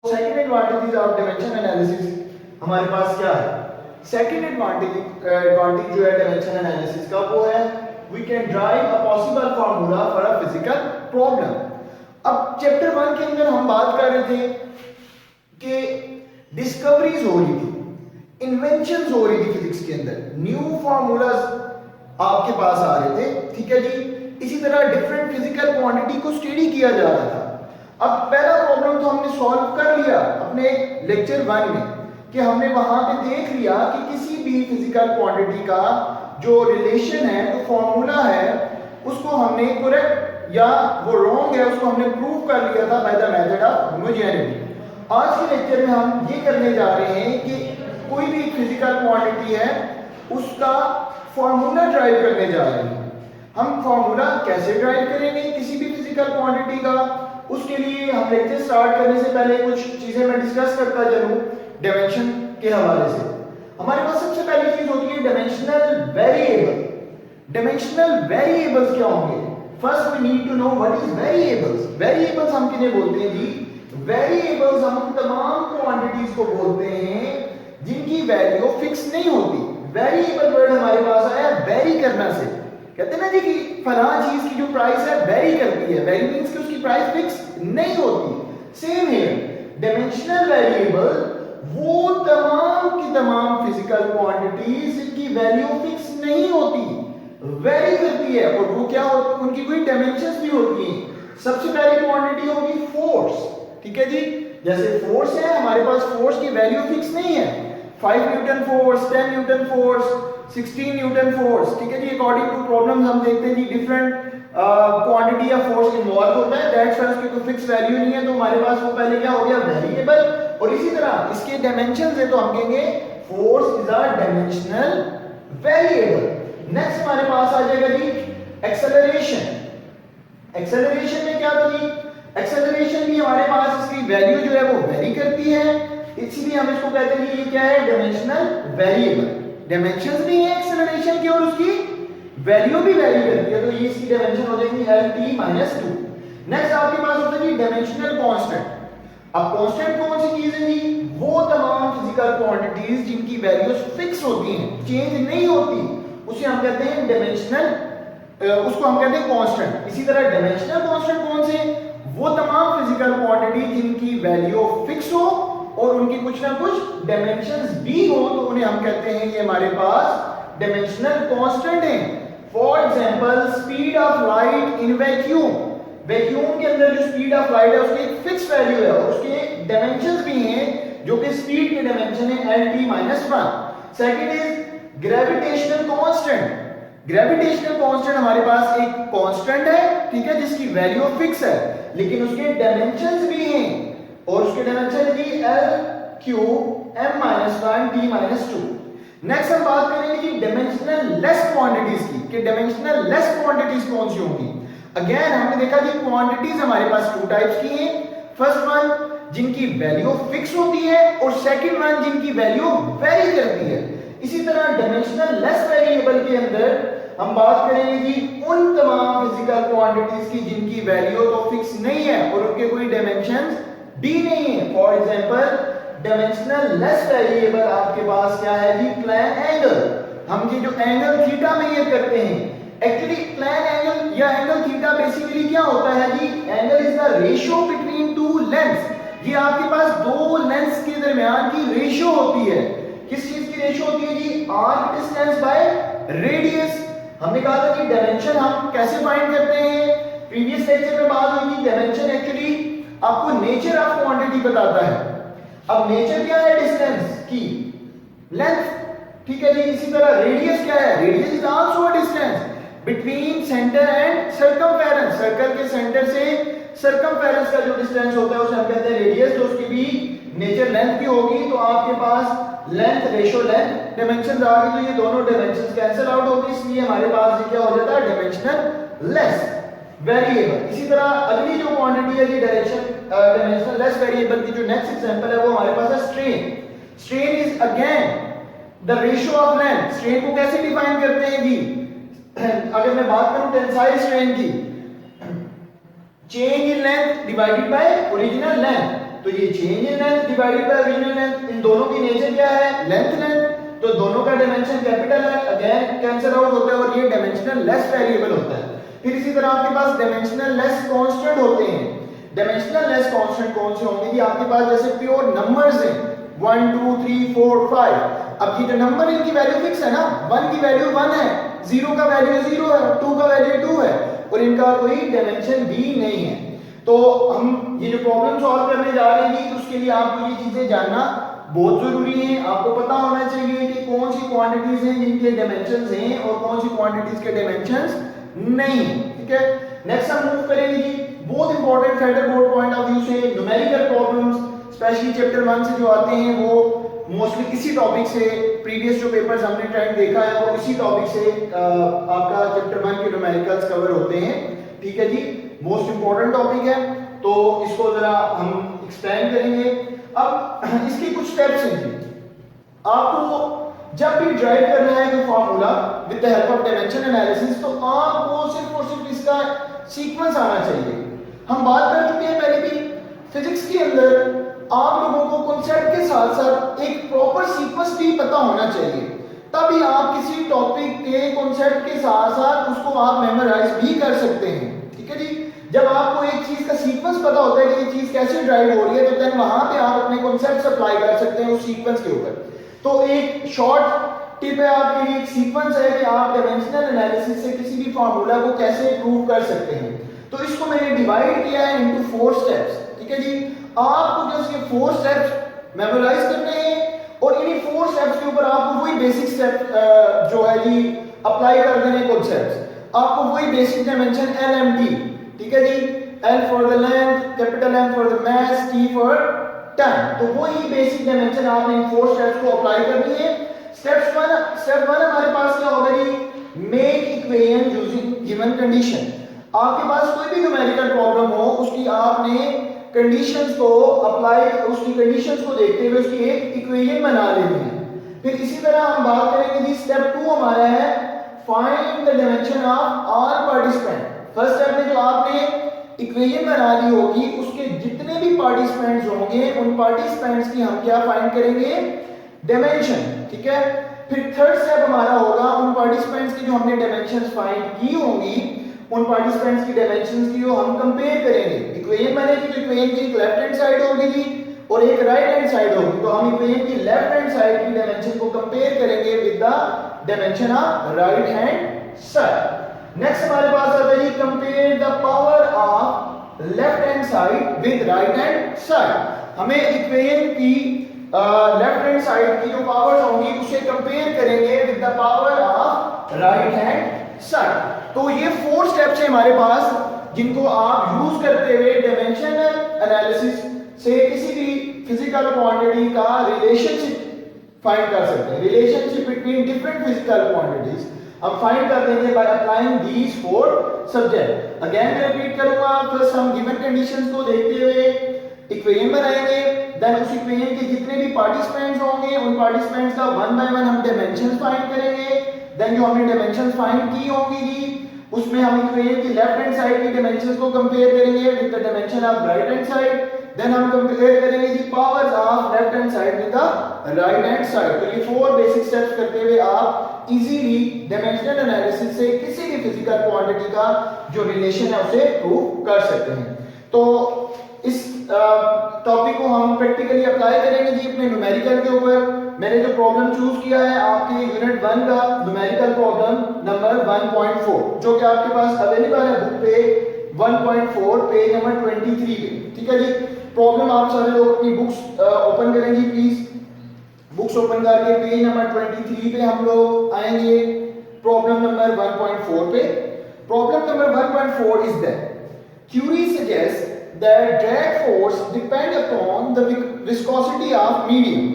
Second advantage of dimension analysis हमारे पास क्या है? सेकंड एडवांटेज जो है डायमेंशन एनालिसिस का वो है we can derive a possible formula for a physical problem. अब चैप्टर 1 के अंदर हम बात कर रहे थे कि डिस्कवरीज हो रही थी, इन्वेंशंस हो रही थी फिजिक्स के अंदर, न्यू फार्मूलाज आपके पास आ रहे थे, ठीक है जी। इसी तरह डिफरेंट फिजिकल क्वांटिटी को स्टडी किया जा रहा था। अब पहला प्रॉब्लम तो हमने सॉल्व कर लिया अपने लेक्चर 1 में कि हमने वहां पे देख लिया कि किसी भी फिजिकल क्वांटिटी का जो रिलेशन है, जो फॉर्मूला है, उसको हमने करेक्ट या वो रॉन्ग है उसको हमने प्रूव कर लिया था by the method of homogeneity. आज के लेक्चर में हम ये करने जा रहे हैं कि कोई भी फिजिकल क्वांटिटी है उसका फॉर्मूला ड्राइव करने जा रहे हैं। हम फॉर्मूला कैसे ड्राइव करेंगे किसी भी फिजिकल क्वांटिटी का, उसके लिए हम लेक्चर स्टार्ट करने से पहले कुछ चीजें मैं डिस्कस करता चलूं डायमेंशन के हवाले से। हमारे पास सबसे पहली चीज होती है डायमेंशनल वेरिएबल। डायमेंशनल वेरिएबल्स क्या होंगे? First we need to know what is variables. Variables हम किन्हें बोलते हैं जी? वेरिएबल्स हम तमाम क्वांटिटीज को बोलते हैं जिनकी वैल्यू फिक्स नहीं होती। वेरिएबल वर्ड हमारे पास आया वेरी करना से, कहते हैं ना जी कि फलां चीज की जो प्राइस है वेरी करती है, वेरी मींस कि उसकी प्राइस फिक्स नहीं होती। सेम है डायमेंशनल वेरिएबल वो तमाम की तमाम फिजिकल क्वांटिटीज जिनकी वैल्यू फिक्स नहीं होती, वेरी करती है, और वो क्या होती, उनकी कोई डायमेंशंस भी होती हैं। सबसे पहली क्वांटिटी होगी फोर्स, ठीक है जी। जैसे फोर्स है हमारे पास, फोर्स की वैल्यू फिक्स नहीं है, 5 newton force, 10 newton force, 16 newton force, ठीक है जी। अकॉर्डिंग टू प्रॉब्लम्स हम देखते हैं जी different quantity of force involve होता है, दैट्स व्हाई उसकी कोई फिक्स वैल्यू नहीं है, तो हमारे पास वो पहले क्या हो गया वेरिएबल। और इसी तरह इसके डायमेंशंस है तो हम कहेंगे force is a dimensional variable. Next हमारे पास आ जाएगा जी एक्सेलरेशन। एक्सेलरेशन में क्या था जी? एक्सेलरेशन भी हमारे पास इसकी वैल्यू जो है वो वेरी करती है, इसीलिए हम इसको कहते हैं कि ये क्या है डायमेंशनल वेरिएबल। डायमेंशंस भी है एक्सेलरेशन की और उसकी वैल्यू भी वेरी करती है, तो ये इसकी डायमेंशन हो जाएगी LT-2। नेक्स्ट आपके पास होता है जी डायमेंशनल कांस्टेंट। अब कांस्टेंट कौन सी चीज है जी? वो तमाम फिजिकल क्वांटिटीज जिनकी वैल्यूज फिक्स होती हैं, चेंज नहीं होती, उसे हम कहते हैं डायमेंशनल, उसको हम कहते हैं कांस्टेंट। इसी तरह डायमेंशनल कांस्टेंट कौन से? वो तमाम फिजिकल क्वांटिटी जिनकी वैल्यू फिक्स हो और उनकी कुछ ना कुछ डायमेंशंस भी हो, तो उन्हें हम कहते हैं ये हमारे पास डायमेंशनल कांस्टेंट है। For example speed of light in vacuum. Vacuum के अंदर जो स्पीड ऑफ लाइट है उसकी एक फिक्स वैल्यू है और उसके डायमेंशंस भी हैं जो कि स्पीड के डायमेंशन है LT-1। Second is gravitational constant. Gravitational constant हमारे पास एक कांस्टेंट है, ठीक है, जिसकी वैल्यू फिक्स है लेकिन उसके डायमेंशंस भी हैं और उसके डायमेंशन भी L3M-1T-2। नेक्स्ट हम बात करेंगे कि डायमेंशनल लेस क्वांटिटीज की, कि डायमेंशनल लेस क्वांटिटीज कौन सी होंगी। अगेन हमने देखा कि क्वांटिटीज हमारे पास टू टाइप्स की हैं। फर्स्ट वन जिनकी वैल्यू फिक्स होती है और सेकंड वन जिनकी वैल्यू वेरी करती है। इसी तरह डायमेंशनल लेस वेरिएबल के अंदर हम बात करेंगे कि उन तमाम फिजिकल क्वांटिटीज की जिनकी वैल्यू तो फिक्स नहीं है और उनके कोई डायमेंशंस भी नहीं है। For example dimensional less variable आपके पास क्या है जी? Plane angle. हम ये जो एंगल थीटा मेजर करते हैं, एक्चुअली प्लेन एंगल या एंगल थीटा बेसिकली क्या होता है जी? Angle is the ratio between two lengths. ये आपके पास दो लेंथ्स के दरमियान की रेशियो होती है। किस चीज की रेशियो होती है जी? Arc distance by radius. हमने कहा था कि डायमेंशन हम कैसे फाइंड करते हैं, प्रीवियस लेक्चर में बात हुई कि डायमेंशन एक्चुअली आपको नेचर ऑफ क्वांटिटी बताता है। अब नेचर क्या है? डिस्टेंस की लेंथ, ठीक है जी। इसी तरह रेडियस क्या है? Radius is also a distance between centre and circumference. Circle के सेंटर से सर्कमफेरेंस का जो डिस्टेंस होता है उसे हम कहते हैं रेडियस, तो उसकी भी नेचर लेंथ की होगी। तो आपके पास लेंथ रेशियो लेंथ डायमेंशंस आ गई, तो ये दोनों डायमेंशंस कैंसिल आउट हो गए, इसलिए हमारे पास ये क्या हो जाता है डायमेंशनल लेस वेरिएबल। इसी तरह अगली जो क्वांटिटी है जी डायमेंशनल लेस वेरिएबल की जो नेक्स्ट एग्जांपल है वो हमारे पास है strain. Strain is again the ratio of length. Strain को कैसे डिफाइन करते हैं जी? अगर मैं बात करूं टेंसाइल स्ट्रेन की, change in length divided by original length. तो ये change in length divided by original length, इन दोनों की नेचर क्या है, लेंथ लेंथ, तो दोनों का डायमेंशन कैपिटल है, अगेन कैंसिल आउट होता है और ये डायमेंशनल लेस वेरिएबल होता है। फिर इसी तरह आपके पास डायमेंशनल लेस कांस्टेंट होते हैं। डायमेंशनल लेस कांस्टेंट कौन से होंगे कि आपके पास जैसे प्योर नंबर्स हैं 1 2 3 4 5, अब ये जो नंबर इनकी वैल्यू फिक्स है ना, 1 की वैल्यू 1 है, 0 का वैल्यू 0 है, 2 का वैल्यू 2 है और इनका कोई डायमेंशन भी नहीं है। तो हम ये जो प्रॉब्लम सॉल्व करने जा रहे हैं उसके लिए आपको ये चीजें जानना बहुत जरूरी है। आपको पता होना चाहिए कि कौन सी क्वांटिटीज हैं जिनके डायमेंशंस हैं और कौन सी क्वांटिटीज के डायमेंशंस नहीं, ठीक है। नेक्स्ट हम मूव करेंगे जी बहुत इंपॉर्टेंट फेडर बोर्ड पॉइंट ऑफ व्यू से न्यूमेरिकल प्रॉब्लम्स, स्पेशली चैप्टर 1 से जो आते हैं वो मोस्टली इसी टॉपिक से, प्रीवियस जो पेपर्स हमने टाइम देखा है वो इसी टॉपिक से आपका चैप्टर 1 के न्यूमेरिकल्स कवर होते हैं, ठीक है जी। मोस्ट इंपॉर्टेंट टॉपिक है तो इसको जरा हम एक्सप्लेन करेंगे। अब इसके कुछ स्टेप्स हैं जी। आपको जब भी ड्राइव करना है कोई formula with the help of dimension analysis तो आपको सिर्फ और सिर्फ इसका सीक्वेंस आना चाहिए। हम बात कर चुके हैं पहले भी, फिजिक्स के अंदर आप लोगों को कॉन्सेप्ट के साथ साथ एक प्रॉपर सीक्वेंस भी पता होना चाहिए, तभी आप किसी टॉपिक के कॉन्सेप्ट के साथ साथ उसको आप मेमोराइज भी कर सकते हैं, ठीक है जी। जब आपको एक चीज का सीक्वेंस पता होता है कि ये चीज कैसे ड्राइव हो रही है तो देन वहां पे आप अपने कॉन्सेप्ट अप्लाई कर सकते हैं उस सीक्वेंस के ऊपर। तो एक शॉर्ट टिप है आपके लिए, एक सीक्वेंस है कि आप डायमेंशनल एनालिसिस से किसी भी फार्मूला को कैसे प्रूव कर सकते हैं। तो इसको मैंने डिवाइड किया है इनटू 4 स्टेप्स, ठीक है जी। आपको जस्ट ये 4 स्टेप्स मेमोराइज करने हैं और इन्हीं 4 स्टेप्स के ऊपर आपको वही बेसिक स्टेप जो है जी अप्लाई कर देने कॉन्सेप्ट्स। आपको वही बेसिक डायमेंशन LMT, ठीक है जी, L for the length, capital M for the mass, T for time, तो वही बेसिक डायमेंशन आपने इन 4 स्टेप्स को अप्लाई करनी है। स्टेप 1 हमारे पास क्या होगा जी, make equation using given condition. आपके पास कोई भी न्यूमेरिकल प्रॉब्लम हो उसकी आपने कंडीशंस को अप्लाई, उसकी कंडीशंस को देखते हुए उसकी एक इक्वेशन बना लेनी है। फिर इसी तरह हम बात करेंगे जी स्टेप 2 हमारा है find the dimension of all participant. First step में जो आपने इक्वेशन बना ली होगी उसके जितने भी पार्टिसिपेंट्स होंगे उन पार्टिसिपेंट्स की हम क्या फाइंड करेंगे, डायमेंशन, ठीक है। फिर थर्ड स्टेप हमारा होगा उन पार्टिसिपेंट्स की जो हमने डायमेंशंस फाइंड की होंगी उन पार्टिसिपेंट्स की डायमेंशंस की जो हम कंपेयर करेंगे। इक्वेशन बनेगी तो इक्वेशन की एक लेफ्ट हैंड साइड होगी जी और एक राइट हैंड साइड होगी, तो हम इक्वेशन की लेफ्ट हैंड साइड की डायमेंशन को कंपेयर करेंगे with the dimension of right hand side. Next हमारे पास आता है compare the power of left hand side with right hand side. हमें इक्वेशन की लेफ्ट हैंड साइड की जो पावर्स होंगी उसे कंपेयर करेंगे with the power of right hand side. तो ये 4 स्टेप्स हैं हमारे पास जिनको आप यूज करते हुए डायमेंशनल एनालिसिस से किसी भी फिजिकल क्वांटिटी का रिलेशनशिप फाइंड कर सकते हैं, relationship between different physical quantities हम फाइंड कर देंगे by applying these 4 subject. Again मैं रिपीट करूंगा, फर्स्ट हम गिवन कंडीशंस को देखते हुए इक्वेशन बनाएंगे, देन उस इक्वेशन के जितने भी पार्टिसिपेंट्स होंगे उन पार्टिसिपेंट्स का 1 बाय 1 हम डायमेंशंस फाइंड करेंगे। देन जो हमने डायमेंशंस फाइंड की होंगी जी उसमें हम इक्वेशन की लेफ्ट हैंड साइड की डायमेंशंस को कंपेयर करेंगे with the dimension of right hand side. Then हम कंपेयर करेंगे जी powers of left hand side with the right hand side. तो ये 4 बेसिक स्टेप्स करते हुए आप इजीली डायमेंशनल एनालिसिस से किसी भी फिजिकल क्वांटिटी का जो रिलेशन है उसे प्रूव कर सकते हैं। तो इस टॉपिक को हम प्रैक्टिकली अप्लाई करेंगे जी अपने न्यूमेरिकल के ऊपर। मैंने जो प्रॉब्लम चूज किया है आपके यूनिट 1 का न्यूमेरिकल प्रॉब्लम नंबर 1.4 जो कि आपके पास अवेलेबल है बुक पे 1.4 पेज नंबर 23 पे, ठीक है जी। प्रॉब्लम आप सारे लोग अपनी बुक्स ओपन करेंगे प्लीज, बुक्स ओपन करके पेज नंबर 23 पे हम लोग आएंगे प्रॉब्लम नंबर 1.4 पे। Problem number 1.4 is that Curie suggests that drag force depend upon the viscosity of medium,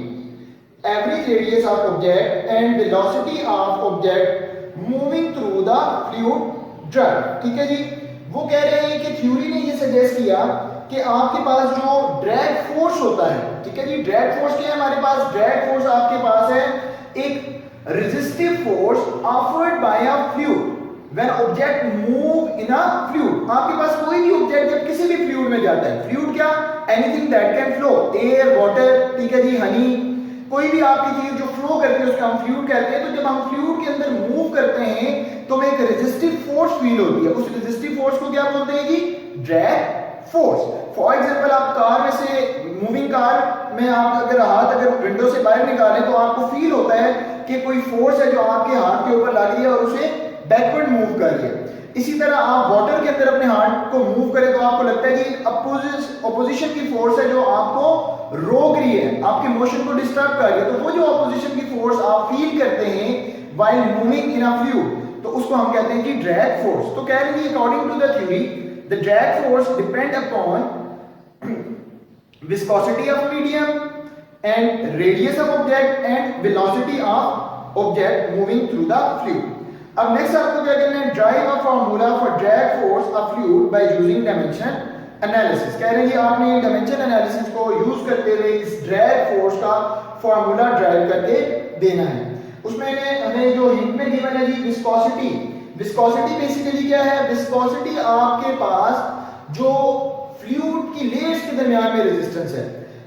average radius of object and velocity of object moving through the fluid drag, ठीक है जी। वो कह रहे हैं कि थ्योरी ने ये सजेस्ट किया कि आपके पास जो ड्रैग फोर्स होता है, ठीक है जी, ड्रैग फोर्स क्या है हमारे पास, ड्रैग फोर्स आपके पास है एक resistive force offered by a fluid when object move in a fluid। आपके पास कोई भी ऑब्जेक्ट जब किसी भी फ्लूइड में जाता है, फ्लूइड क्या anything that can flow, air, water, ठीक है जी, हनी, कोई भी आपकी चीज जो फ्लो करती है उसका हम फ्लूइड कहते हैं। तो जब हम फ्लूइड के अंदर मूव करते हैं तो हमें एक रेजिस्टिव फोर्स फील होती है, उस रेजिस्टिव फोर्स को क्या बोलते हैं जी? Drag force. फॉर एग्जांपल आप कार में से, मूविंग कार में आप अगर हाथ अगर विंडो से बाहर निकालें तो आपको फील होता है कि कोई फोर्स है जो आपके हाथ के ऊपर लग रही है और उसे बैकवर्ड मूव कर रही है। इसी तरह आप वाटर के अंदर अपने हाथ को मूव करें तो आपको लगता है कि अपोजिशन की फोर्स है जो आपको रोक रही है, आपके मोशन को डिस्टर्ब कर रही है। तो वो जो अपोजिशन की फोर्स आप फील करते हैं while moving in a fluid, तो उसको हम कहते हैं कि ड्रैग फोर्स। तो कह रहे हैं according to the theory the drag force depend upon viscosity of medium and radius of object and velocity of object moving through the fluid. अब नेक्स्ट आपको क्या करना है? Drive a formula for drag force a fluid by using dimension analysis. कह रहे हैं आपने dimension analysis को यूज करते हुए इस ड्रैग फोर्स का फार्मूला ड्राइव करके देना है। उसमें हमें जो हिंट में गिवन है जी विस्कोसिटी। विस्कोसिटी बेसिकली क्या है? विस्कोसिटी आपके पास जो फ्लूइड की लेयर्स के दरमियान में रेजिस्टेंस है।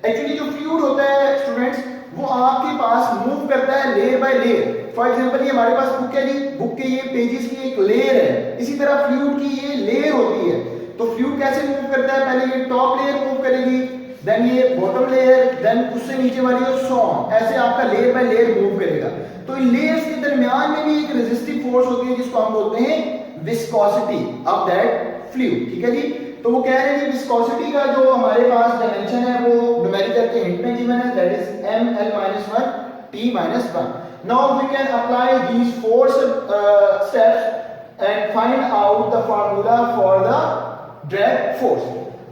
एक्चुअली जो फ्लूइड होता है स्टूडेंट्स वो आपके पास मूव करता है layer by layer. For example ये हमारे पास बुक है जी, बुक के ये पेजेस की एक लेयर है, इसी तरह फ्लूइड की ये लेयर होती है। तो फ्लूइड कैसे मूव करता है? पहले ये टॉप लेयर मूव करेगी, देन ये बॉटम लेयर, देन उससे नीचे वाली और सो ऑन, ऐसे आपका लेयर बाय लेयर मूव करेगा। तो इन लेयर्स के दरमियान में भी एक रेजिस्टिव फोर्स होती है जिसको हम बोलते हैं विस्कोसिटी ऑफ दैट फ्लूइड, ठीक है जी। तो वो कह रहे हैं कि विस्कोसिटी का जो हमारे पास डायमेंशन है वो न्यूमेरिकल के हिंट में गिवन है, that is ml-1 t-1। Now we can apply these four steps and find out the formula for the drag force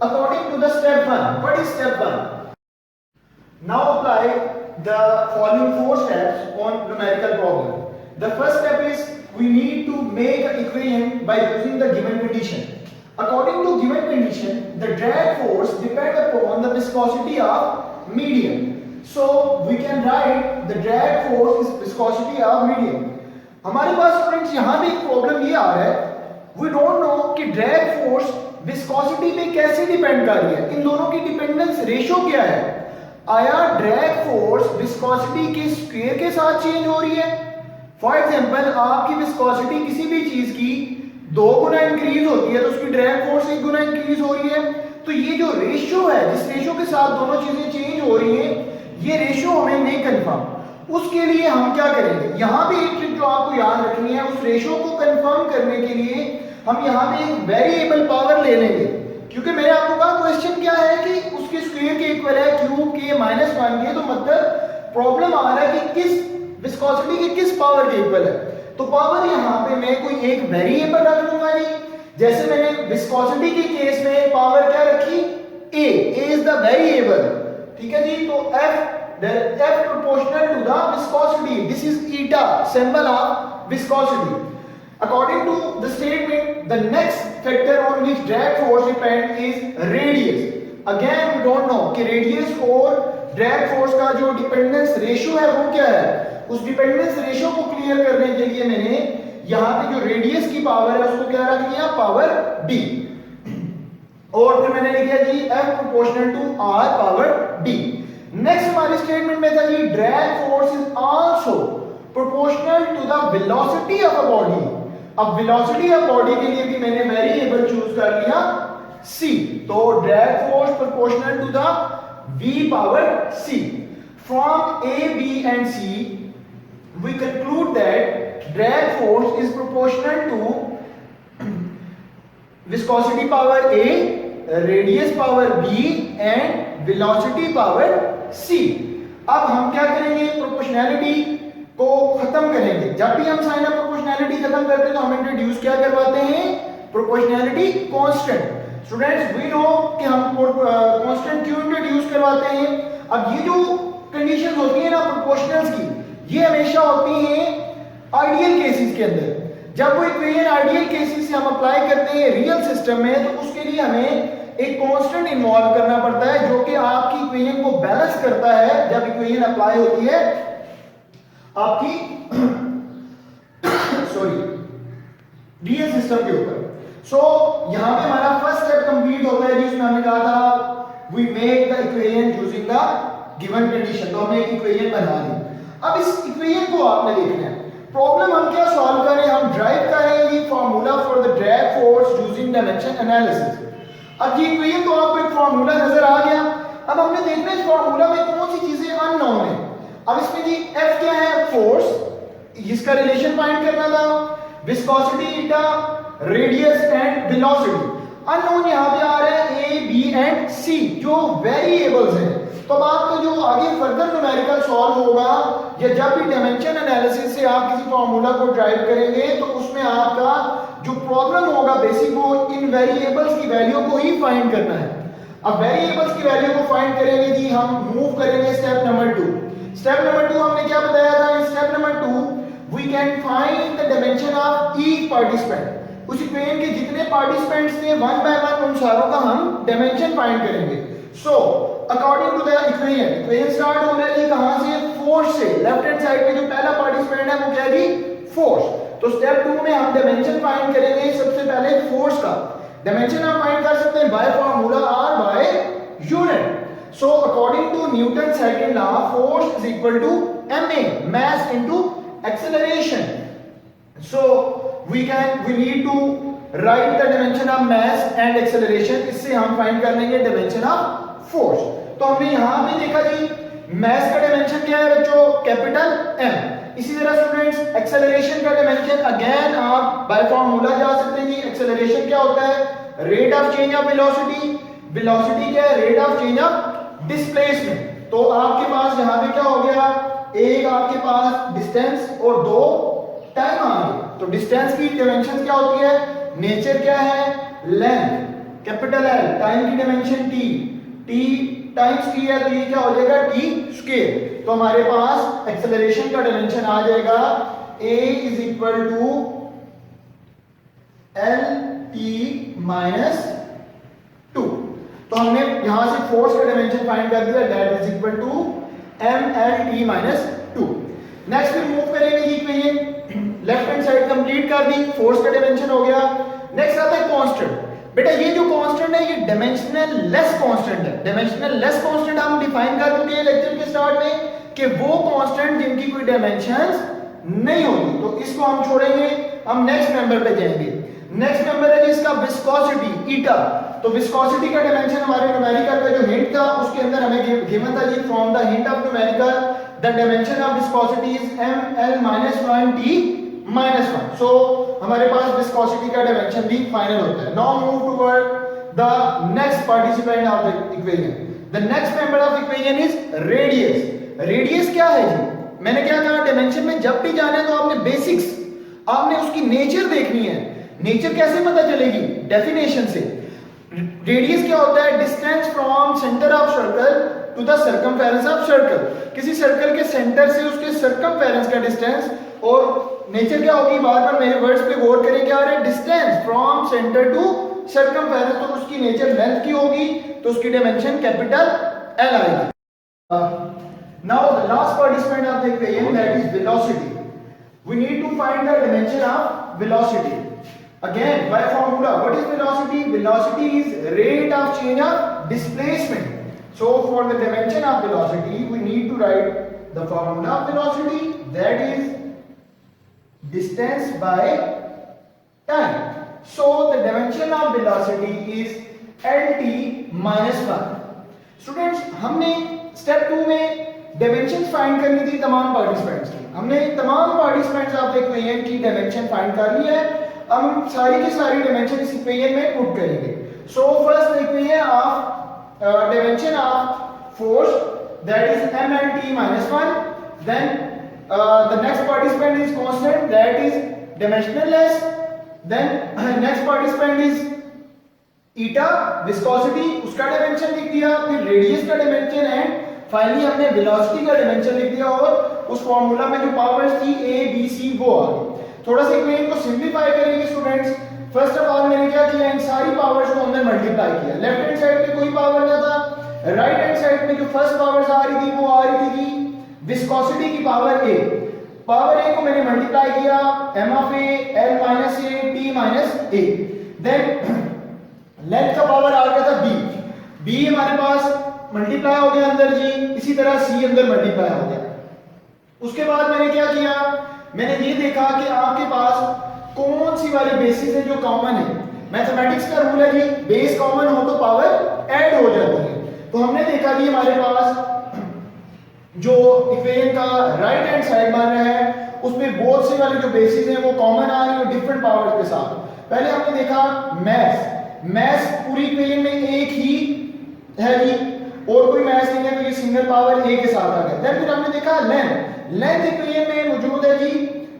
according to the step 1। What is step 1? Now apply the following four steps on numerical problem. The first step is we need to make an equation by using the given condition. According to given condition, the drag force depends upon the viscosity of medium. So we can write the drag force is viscosity of medium. हमारे पास friends यहाँ भी एक problem ये आ रहा है, we don't know कि drag force viscosity पे कैसे डिपेंड कर रही है, इन दोनों की डिपेंडेंस रेशो क्या है। आया ड्रैग फोर्स विस्कोसिटी के स्क्वायर के साथ चेंज हो रही है? फॉर एग्जांपल आपकी विस्कोसिटी किसी भी चीज की 2 गुना इंक्रीज होती है तो उसकी ड्रैग फोर्स 1 गुना इंक्रीज हो रही है। तो ये जो रेशियो है, जिस रेशियो के साथ दोनों चीजें चेंज हो रही हैं, ये रेशियो हमें नहीं कंफर्म। उसके लिए हम क्या करेंगे? यहाँ पे एक ट्रिक जो आपको याद रखनी है, उस रेशियो को कंफर्म करने के लिए हम यहाँ पे एक वेरिएबल पावर ले लेंगे, क्योंकि मैंने आपको कहा क्वेश्चन क्या है कि उसके स्क्वायर के इक्वल है क्यूब के -1 के। तो मतलब प्रॉब्लम आ रहा है कि किस विस्कोसिटी के किस पावर के इक्वल है। तो पावर यहाँ पे मैं कोई एक वेरिएबल रख लूंगा जी। जैसे मैंने विस्कोसिटी के केस में पावर क्या रखी? a इज द वेरिएबल, ठीक है जी। तो f proportional to the viscosity, this is eta, symbol of viscosity. According to the statement, the next factor on which drag force depends is radius. Again we don't know कि radius और drag force का जो dependence ratio है वो क्या है। उस dependence ratio को क्लियर करने के लिए मैंने यहाँ पे जो radius की पावर है उसको क्या रख लिया? Power d। और फिर मैंने लिखा जी f proportional to r power d। Next हमारी स्टेटमेंट में था जी drag force is also proportional to the velocity of a body। अब वेलोसिटी ऑफ बॉडी के लिए भी मैंने वेरिएबल चूज कर लिया c। तो drag force proportional to the v power c। From a, b and c we conclude that drag force is proportional to viscosity power a, radius power b and velocity power c। अब हम क्या करेंगे? Proportionality को खत्म करेंगे। जब भी हम साइन ऑफ प्रोपोर्शनैलिटी खत्म करते हैं तो हम इंट्रोड्यूस क्या करवाते हैं? Proportionality constant. Students we know कि हम कांस्टेंट क्यों इंट्रोड्यूस करवाते हैं। अब ये जो कंडीशंस होती है ना प्रोपोर्शनल्स की, ये हमेशा होती हैं आइडियल केसेस के अंदर। जब वो इक्वेशन आइडियल केसेस से हम अप्लाई करते हैं रियल सिस्टम में, तो उसके लिए हमें एक कांस्टेंट इन्वॉल्व करना पड़ता है जो कि आपकी इक्वेशन को बैलेंस करता है जब इक्वेशन अप्लाई होती है आपकी सॉरी रियल सिस्टम के ऊपर। सो यहां पे हमारा फर्स्ट स्टेप कंप्लीट होता है जिसमें हमने कहा था we make the equation using the given condition. तो हमने एक इक्वेशन बना ली. अब इस इक्वेशन को आपने देखना है. प्रॉब्लम हम क्या सॉल्व करें, हम ड्राइव करेंगे formula for the drag force using dimension analysis. अब ये इक्वेशन तो आपको एक फार्मूला नजर आ गया. अब हमने देखना है इस फार्मूला में कौन सी चीजें अननोन है. अब इसमें जी F क्या है, फोर्स, इसका रिलेशन फाइंड करना था, viscosity eta, radius and velocity. Unknown यहां पे आ रहा है A, B एंड C जो वेरिएबल्स हैं. तो अब आपको जो आगे फर्दर न्यूमेरिकल सॉल्व होगा या जब भी डायमेंशन एनालिसिस से आप किसी फार्मूला को ड्राइव करेंगे तो उसमें आपका जो प्रॉब्लम होगा बेसिक वो इन वेरिएबल्स की वैल्यू को ही फाइंड करना है. अब वेरिएबल्स की वैल्यू को फाइंड करेंगे जी, हम मूव करेंगे स्टेप नंबर 2. स्टेप नंबर 2 हमने क्या बताया था, in step number 2 we can find the dimension of each participant. उस इक्वेशन के जितने पार्टिसिपेंट्स थे वन बाय वन उन सारों का हम डायमेंशन फाइंड करेंगे. So according to the equation start हो रहा है कहां से, फोर्स से. लेफ्ट हैंड साइड पे जो पहला पार्टिसिपेंट है वो क्या है जी, फोर्स. तो स्टेप 2 में हम डायमेंशन फाइंड करेंगे. सबसे पहले फोर्स का डायमेंशन हम फाइंड कर सकते हैं bye formula R by unit. So according to Newton's second law, force is equal to ma, mass into acceleration. So we need to write the dimension of mass and acceleration. इससे हम find कर लेंगे dimension of force. तो हमने यहाँ पे देखा जी mass का dimension क्या है बच्चों, कैपिटल M. इसी तरह स्टूडेंट्स acceleration का dimension अगेन आप by formula जा सकते हैं जी. acceleration क्या होता है, rate of change of velocity. velocity क्या है, rate of change of displacement. तो आपके पास यहां पे क्या हो गया, एक आपके पास डिस्टेंस और दो टाइम आ गए. तो डिस्टेंस की डायमेंशन क्या होती है, नेचर क्या है, लेंथ कैपिटल L, टाइम की dimension t, t times t है तो ये क्या हो जाएगा t स्क्वायर. तो हमारे पास एक्सेलरेशन का डायमेंशन आ जाएगा a is equal to L t - 2. तो हमने यहां से फोर्स का डायमेंशन फाइंड कर दिया, that is equal to mLt - 2. Next फिर मूव करेंगे जी equation, left hand side complete कर दी, फोर्स का डायमेंशन हो गया. नेक्स्ट आता है कांस्टेंट. बेटा ये जो कांस्टेंट है ये डायमेंशनल लेस कांस्टेंट है. डायमेंशनल लेस कांस्टेंट हम डिफाइन कर चुके हैं लेक्चर के स्टार्ट में कि वो कांस्टेंट जिनकी कोई डायमेंशंस नहीं होगी. तो इसको हम छोड़ेंगे, हम नेक्स्ट मेंबर पे जाएंगे. नेक्स्ट मेंबर है जिसका विस्कोसिटी ईटा. तो विस्कोसिटी का डायमेंशन हमारे न्यूमेरिकल का जो हिंट था उसके अंदर हमें गिवन था जी, from the hint of numerical the dimension of viscosity is ml - 1 t - 1. So हमारे पास विस्कोसिटी का डायमेंशन भी फाइनल होता है. Now move toward the next participant of the equation. The next member of equation is radius. Radius क्या है जी, मैंने क्या कहा, डायमेंशन में जब भी जाना है तो आपने बेसिक्स, आपने उसकी नेचर देखनी है. नेचर कैसे पता चलेगी, डेफिनेशन से. रेडियस क्या होता है, distance from centre of circle to the circumference of circle. किसी सर्कल के सेंटर से उसके सर्कमफेरेंस का डिस्टेंस. और नेचर क्या होगी, बार बार मेरे वर्ड्स पे गौर करें, क्या आ रहा है, distance from centre to circumference. तो उसकी नेचर लेंथ की होगी तो उसकी डायमेंशन कैपिटल L आएगी. Now the last participant of the equation that is velocity. We need to find the dimension of velocity. Again, by formula, what is velocity? Velocity is rate of change of displacement. So, for the dimension of velocity, we need to write the formula of velocity, that is distance by time. So, the dimension of velocity is Lt - 1. Students, हमने step 2 में dimensions find करनी थी तमाम participants की. हमने तमाम participants of the equation की dimension find कर ली है. हम सारी की सारी डायमेंशन इस इक्वेशन में पुट करेंगे. So first equation of dimension of force that is mLt - 1. Then the next participant is constant that is dimensionless. Then next participant is eta viscosity, उसका डायमेंशन लिख दिया. फिर रेडियस का dimension and finally हमने velocity का dimension लिख दिया. और उस फार्मूला में जो पावर्स थी A B C वो आ गई. थोड़ा सा इक्वेशन को सिंपलीफाई करेंगे स्टूडेंट्स. फर्स्ट ऑफ ऑल मैंने क्या किया, इन सारी पावर्स को हमने मल्टीप्लाई किया. लेफ्ट हैंड साइड पे कोई पावर ना था, राइट हैंड साइड में जो फर्स्ट पावर्स आ रही थी वो आ रही थी विस्कोसिटी की पावर A. पावर A को मैंने मल्टीप्लाई किया, m of A L - A t - A. Then length का पावर आ गया था B. बी हमारे पास मल्टीप्लाई हो गया अंदर जी, इसी तरह सी अंदर मल्टीप्लाई हो गया। उसके बाद मैंने क्या किया, मैंने ये देखा कि आपके पास कौन सी वाली बेसिस है जो कॉमन है। मैथमेटिक्स का रूल है जी, बेस कॉमन हो तो पावर ऐड हो जाती है। तो हमने देखा कि हमारे पास जो इक्वेशन का राइट हैंड साइड मान रहा है उसमें बहुत से वाली जो बेसिस हैं वो कॉमन आ रही है डिफरेंट पावर्स के साथ। पहले हमने देखा मैथ्स पूरी इक्वेशन में एक ही है जी, और कोई मैथ्स नहीं है तो ये सिंगल पावर ए के साथ आ गया। फिर हमने देखा लेंथ इक्वेशन में मौजूद है जी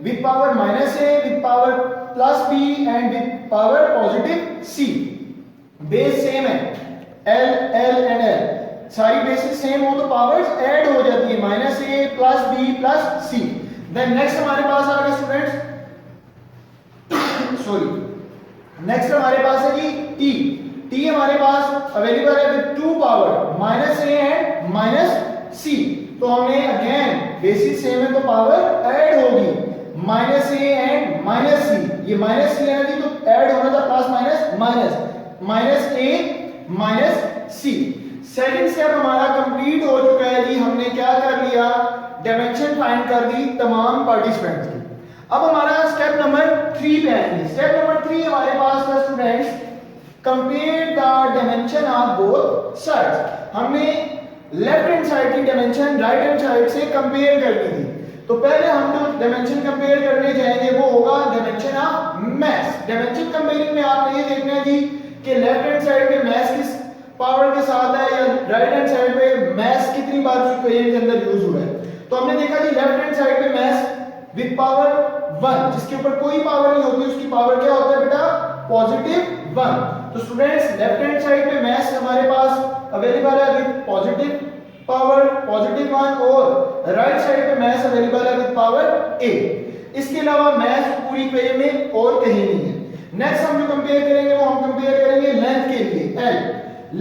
with power minus a, with power plus b and with power positive c. Base same है एल एंड एल, सारी बेसिस सेम हो तो पावर्स ऐड हो जाती है, minus a plus b plus c. Then next हमारे पास आ गया स्टूडेंट्स, सॉरी नेक्स्ट हमारे पास है जी टी हमारे पास अवेलेबल है with two power minus a and minus c. तो हमने अगेन बेसिस सेम है तो पावर ऐड होगी, minus a and minus c. ये माइनस सी है ना जी, तो ऐड होना था प्लस माइनस माइनस ए माइनस सी। सेकंड स्टेप हमारा कंप्लीट हो चुका है जी। हमने क्या कर लिया, डायमेंशन फाइंड कर दी तमाम पार्टिसिपेंट्स की। अब हमारा स्टेप नंबर 3 पे आएंगे। स्टेप नंबर 3 हमारे पास था students, compare the dimension of both sides. हमने लेफ्ट हैंड साइड की डायमेंशन राइट हैंड साइड से कंपेयर करनी थी। तो पहले हम जो डायमेंशन कंपेयर करने जाएंगे वो होगा dimension of mass. Dimension comparing में आपने ये देखना है जी कि लेफ्ट हैंड साइड पे मास किस पावर के साथ है या राइट हैंड साइड पे मास कितनी बार उस इक्वेशन के अंदर यूज हुआ है। तो हमने देखा जी लेफ्ट हैंड साइड पे मास विद पावर 1, जिसके ऊपर कोई पावर नहीं होती उसकी पावर क्या होता है बेटा, पॉजिटिव 1। तो स्टूडेंट्स लेफ्ट हैंड साइड पे मास हमारे पास अवेलेबल है विद पॉजिटिव पावर पॉजिटिव 1 और राइट साइड पे मास अवेलेबल है विद पावर a। इसके अलावा मास पूरी इक्वेशन में और कहीं नहीं है। नेक्स्ट हम जो कंपेयर करेंगे वो हम कंपेयर करेंगे लेंथ के लिए l।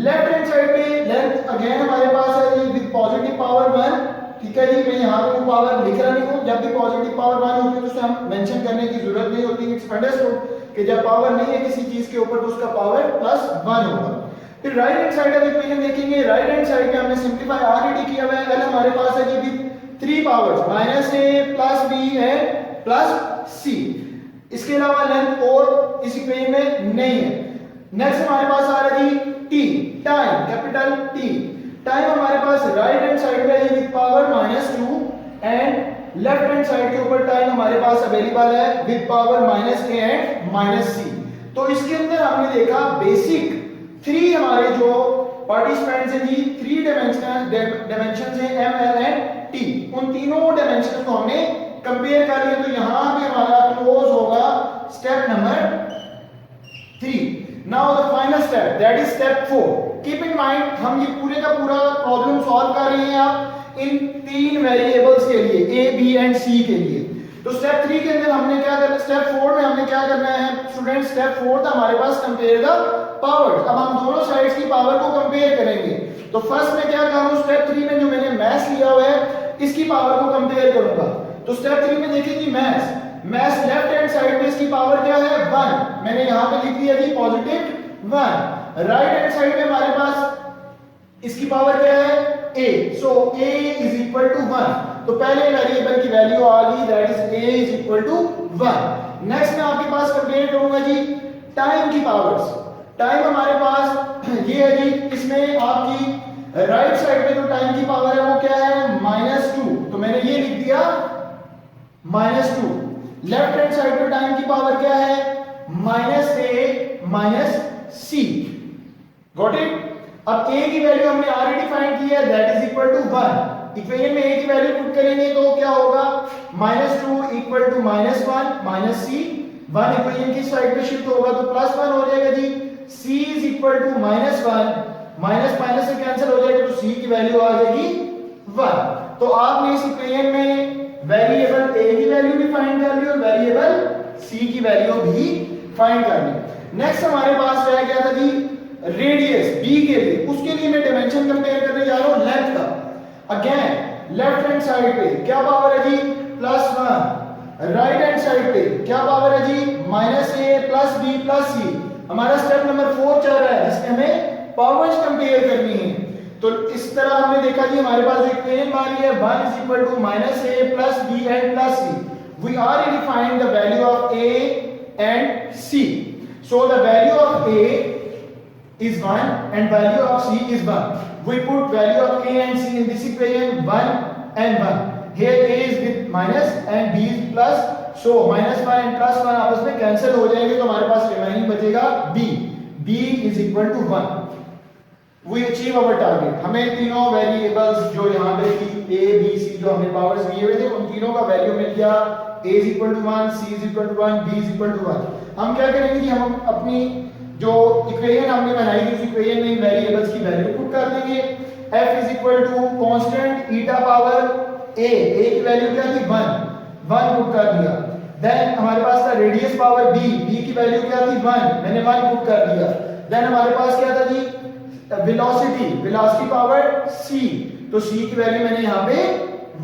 लेफ्ट हैंड साइड पे लेंथ अगेन हमारे पास है जी विद पॉजिटिव पावर 1। ठीक है जी, मैं यहाँ पे वो पावर लिख रहा नहीं हूँ, जब भी पॉजिटिव पावर 1 होती है तो उसे हम मेंशन करने की जरूरत नहीं होती। इट्स अंडरस्टूड कि जब पावर नहीं है किसी चीज के ऊपर तो उसका पावर प्लस 1 होगा। फिर right hand side of equation देखेंगे, राइट हैंड साइड पे हमने सिंपलीफाई ऑलरेडी किया हुआ है। l हमारे पास है जी with 3 powers minus a plus b and plus c। इसके अलावा लेंथ और इस इक्वेशन में नहीं है। नेक्स्ट हमारे पास आ रहा है जी t, time, capital T। Time हमारे पास राइट हैंड साइड पे है with power -2 and left hand side के ऊपर टाइम हमारे पास अवेलेबल है with power -a and -c। तो इसके अंदर हमने देखा बेसिक 3 हमारे जो पार्टिसिपेंट्स हैं जी 3 डायमेंशंस हैं m, l एंड t। उन तीनों डायमेंशंस को हमने कंपेयर कर लिया। तो यहां पे हमारा क्लोज होगा step number 3। Now the final step that is step 4। Keep in mind हम ये पूरे का पूरा प्रॉब्लम सॉल्व कर रहे हैं आप इन 3 वेरिएबल्स के लिए a, b एंड c के लिए। तो स्टेप 3 के अंदर हमने क्या करना, स्टेप 4 में हमने क्या करना है स्टूडेंट, स्टेप 4 था हमारे पास कंपेयर द पावर्स। अब हम दोनों साइड्स की पावर को कंपेयर करेंगे। तो फर्स्ट में क्या करूं, स्टेप 3 में जो मैंने मास लिया हुआ है इसकी पावर को कंपेयर करूंगा। तो स्टेप 3 में देखिए मास लेफ्ट हैंड साइड में इसकी पावर क्या है 1, मैंने यहां पे लिख दिया जी पॉजिटिव 1। राइट हैंड साइड में हमारे पास इसकी पावर क्या है a, so a is equal to 1। तो पहले वेरिएबल की वैल्यू आ गई that is a is equal to 1। Next मैं आपके पास कंपेयर करूंगा जी टाइम की पावर्स। टाइम हमारे पास ये है जी, इसमें आपकी राइट साइड पे जो टाइम की पावर है वो क्या है -2, तो मैंने ये लिख दिया -2। लेफ्ट हैंड साइड पे टाइम की पावर क्या है -a -c। Got it. अब a की वैल्यू हमने ऑलरेडी फाइंड की है that is equal to 1। Equation में a की वैल्यू पुट करेंगे तो क्या होगा -2 इक्वल टू -1 -c। 1 इक्वेशन की साइड पे शिफ्ट होगा तो +1 हो जाएगा जी। c is equal to -1 minus से कैंसिल हो जाएगा तो c की वैल्यू आ जाएगी 1। तो आपने इस इक्वेशन में वेरिएबल a की वैल्यू भी फाइंड कर ली और वेरिएबल c की वैल्यू भी फाइंड कर ली। नेक्स्ट हमारे पास रह गया था जी रेडियस b के लिए। उसके लिए मैं डायमेंशन कंपेयर करने जा रहा हूं लेंथ का। अगेन लेफ्ट हैंड साइड पे क्या पावर है जी +1। राइट हैंड साइड पे क्या पावर है जी -a +b +c। हमारा स्टेप नंबर 4 चल रहा है जिसमें हमें पावर्स कंपेयर करनी है। तो इस तरह हमने देखा कि हमारे पास एक इक्वेशन मान लिया 1 is equal to -a plus b and plus c. We already find the value of a and c. So the value of a is 1 and value of c is 1. We put value of a and c in this equation 1 and 1. Here a is with minus and b is plus. So -1 and +1 आपस में cancel हो जाएंगे तो हमारे पास remaining बचेगा b. b is equal to 1. We achieve our target. हमें तीनों variables जो यहाँ पे थी a b c जो हमने पावर्स दिए हुए थे उन तीनों का वैल्यू मिल गया। a is equal to 1, c is equal to 1, b is equal to 1. हम क्या करेंगे कि हम अपनी जो इक्वेशन हमने बनाई थी उस इक्वेशन में इन वेरिएबल्स की वैल्यू पुट कर देंगे। f is equal to constant eta power a की वैल्यू क्या थी 1 पुट कर दिया। देन हमारे पास था रेडियस पावर b की वैल्यू क्या थी 1 मैंने 1 पुट कर दिया। देन हमारे पास क्या था जी वेलोसिटी पावर c तो c की वैल्यू मैंने यहाँ पे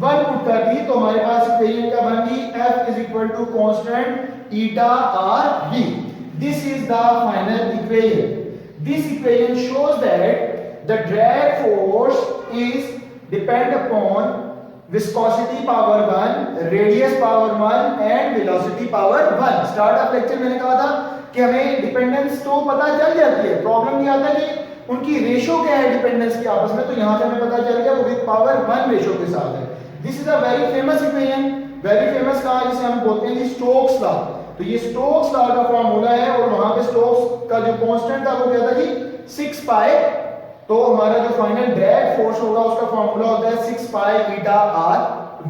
1 पुट कर दी तो हमारे पास इक्वेशन क्या बन गई f is equal to constant eta r b. This is the final equation. This equation shows that the drag force is depend upon viscosity power 1, radius power 1 and velocity power 1. Start of lecture मैंने कहा था कि हमें dependence तो पता चल जाती है, प्रॉब्लम ये आता है कि उनकी रेशो क्या है डिपेंडेंस की आपस में, तो यहाँ से हमें पता चल गया वो विद पावर 1 रेशो के साथ है। This is a very famous equation, very famous कहा जिसे हम बोलते हैं स्टोक्स लॉ। तो ये स्टोक्स लॉ का फॉर्मूला है और वहां पे स्टोक्स का जो कांस्टेंट था वो क्या था जी 6 पाई। तो हमारा जो फाइनल ड्रैग फोर्स होगा उसका फॉर्मूला होता है 6 पाई ईटा आर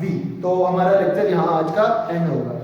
वी। तो हमारा लेक्चर यहाँ आज का एंड होगा।